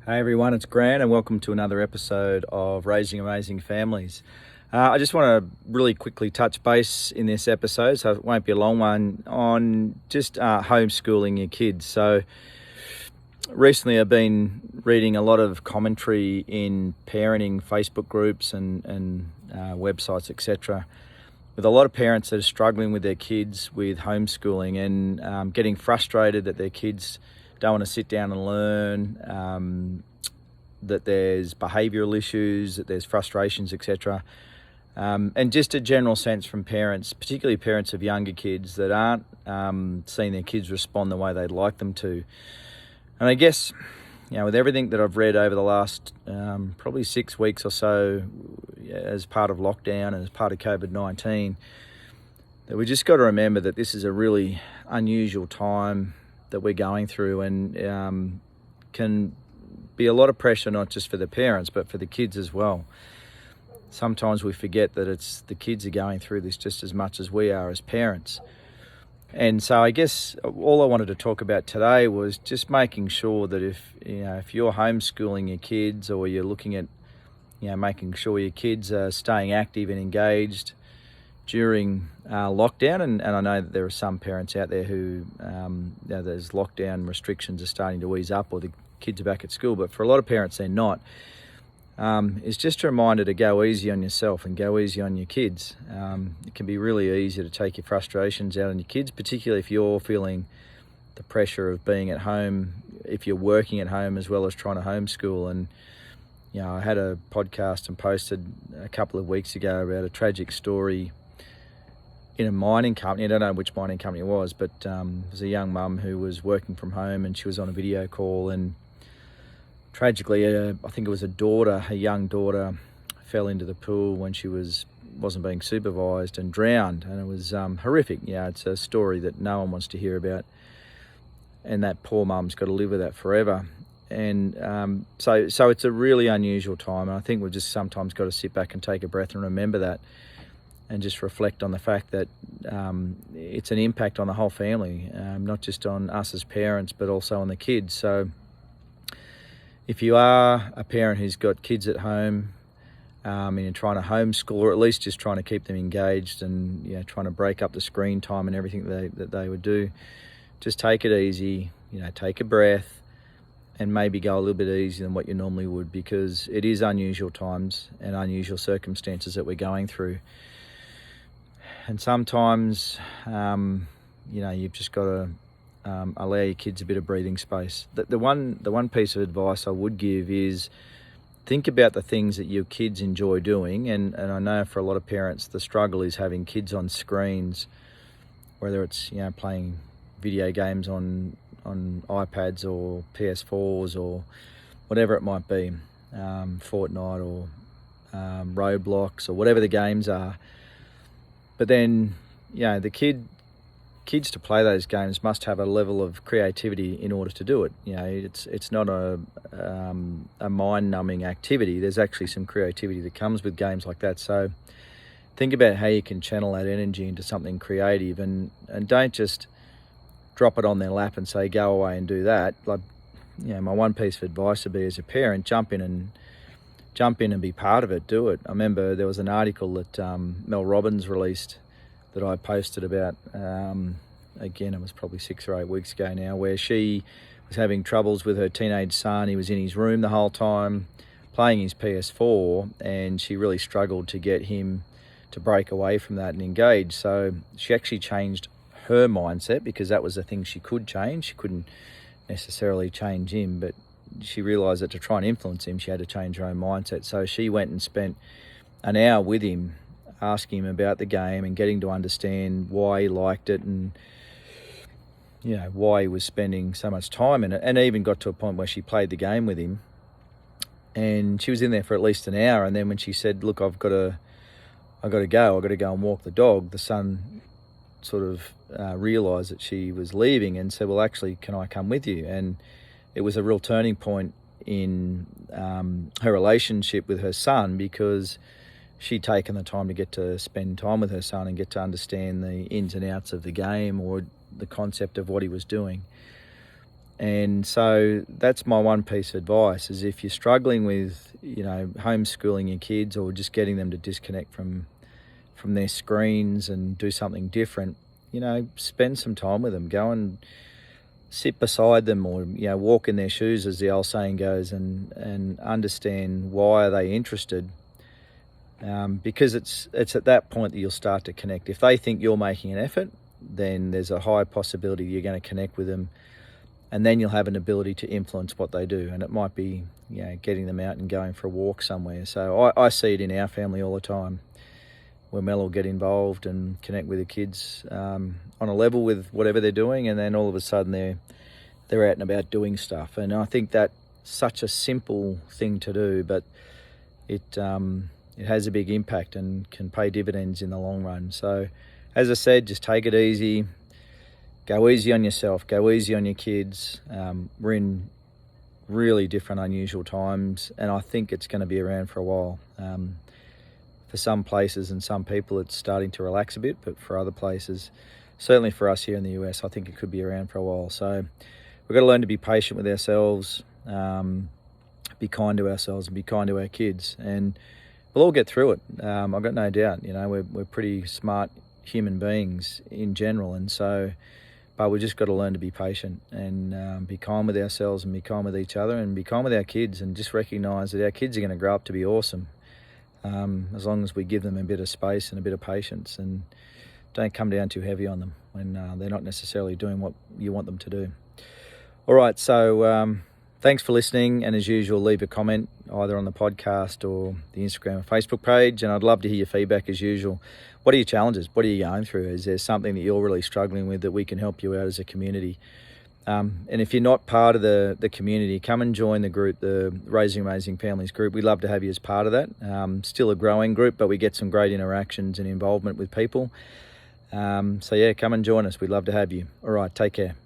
Hey everyone, it's Grant and welcome to another episode of Raising Amazing Families. I just want to really quickly touch base in this episode, so it won't be a long one, on just homeschooling your kids. So recently I've been reading a lot of commentary in parenting Facebook groups and websites, etc., with a lot of parents that are struggling with their kids with homeschooling and getting frustrated that their kids don't want to sit down and learn, that there's behavioural issues, that there's frustrations, etc. And just a general sense from parents, particularly parents of younger kids that aren't seeing their kids respond the way they'd like them to. And I guess, with everything that I've read over the last probably 6 weeks or so as part of lockdown and as part of COVID-19, that we just got to remember that this is a really unusual time that we're going through, and can be a lot of pressure, not just for the parents but for the kids as well. Sometimes we forget that it's the kids are going through this just as much as we are as parents. And so I guess all I wanted to talk about today was just making sure that if you're homeschooling your kids, or you're looking at making sure your kids are staying active and engaged during lockdown, and I know that there are some parents out there who there's lockdown restrictions are starting to ease up, or the kids are back at school, but for a lot of parents they're not. It's just a reminder to go easy on yourself and go easy on your kids. It can be really easy to take your frustrations out on your kids, particularly if you're feeling the pressure of being at home, if you're working at home as well as trying to homeschool. And I had a podcast and posted a couple of weeks ago about a tragic story in a mining company. I don't know which mining company it was, but there was a young mum who was working from home, and she was on a video call, and tragically, I think it was a young daughter, fell into the pool when she wasn't being supervised and drowned, and it was horrific. It's a story that no one wants to hear about, and that poor mum's got to live with that forever. And so it's a really unusual time, and I think we've just sometimes got to sit back and take a breath and remember that, and just reflect on the fact that it's an impact on the whole family, not just on us as parents, but also on the kids. So if you are a parent who's got kids at home, and you're trying to homeschool, or at least just trying to keep them engaged, and trying to break up the screen time and everything that they would do, just take it easy, take a breath, and maybe go a little bit easier than what you normally would, because it is unusual times and unusual circumstances that we're going through. And sometimes, you've just got to allow your kids a bit of breathing space. The one piece of advice I would give is think about the things that your kids enjoy doing. And I know for a lot of parents, the struggle is having kids on screens, whether it's playing video games on iPads or PS4s or whatever it might be, Fortnite or Roblox or whatever the games are. But then, the kids to play those games must have a level of creativity in order to do it. It's not a mind-numbing activity. There's actually some creativity that comes with games like that. So think about how you can channel that energy into something creative, and don't just drop it on their lap and say, go away and do that. Like, my one piece of advice would be, as a parent, jump in and be part of it. Do it. I remember there was an article that Mel Robbins released that I posted about, again, it was probably 6 or 8 weeks ago now, where she was having troubles with her teenage son. He was in his room the whole time playing his PS4, and she really struggled to get him to break away from that and engage. So she actually changed her mindset, because that was the thing she could change. She couldn't necessarily change him, but she realised that to try and influence him, she had to change her own mindset. So she went and spent an hour with him, asking him about the game and getting to understand why he liked it, and why he was spending so much time in it, and even got to a point where she played the game with him, and she was in there for at least an hour. And then when she said, look, I've got to go and walk the dog, the son sort of realised that she was leaving and said, well, actually, can I come with you? And it was a real turning point in her relationship with her son, because she'd taken the time to get to spend time with her son and get to understand the ins and outs of the game, or the concept of what he was doing. And so that's my one piece of advice, is if you're struggling with, homeschooling your kids or just getting them to disconnect from their screens and do something different, spend some time with them. Go and sit beside them, or walk in their shoes, as the old saying goes, and understand why are they interested. Because it's at that point that you'll start to connect. If they think you're making an effort, then there's a high possibility you're going to connect with them, and then you'll have an ability to influence what they do. And it might be, getting them out and going for a walk somewhere. So I see it in our family all the time, where Mel will get involved and connect with the kids on a level with whatever they're doing, and then all of a sudden they're out and about doing stuff. And I think that's such a simple thing to do, but it has a big impact and can pay dividends in the long run. So, as I said, just take it easy. Go easy on yourself. Go easy on your kids. We're in really different, unusual times, and I think it's going to be around for a while. For some places and some people, it's starting to relax a bit, but for other places, certainly for us here in the US, I think it could be around for a while. So we've got to learn to be patient with ourselves, be kind to ourselves, and be kind to our kids, and we'll all get through it. I've got no doubt. We're pretty smart human beings in general, and so, but we just got to learn to be patient and be kind with ourselves and be kind with each other and be kind with our kids, and just recognise that our kids are going to grow up to be awesome, as long as we give them a bit of space and a bit of patience, and don't come down too heavy on them when they're not necessarily doing what you want them to do. All right, so thanks for listening, and as usual, leave a comment either on the podcast or the Instagram or Facebook page, and I'd love to hear your feedback as usual. What are your challenges? What are you going through? Is there something that you're really struggling with that we can help you out as a community? And if you're not part of the community, come and join the group, the Raising Amazing Families group. We'd love to have you as part of that. Still a growing group, but we get some great interactions and involvement with people. So yeah, come and join us. We'd love to have you. All right, take care.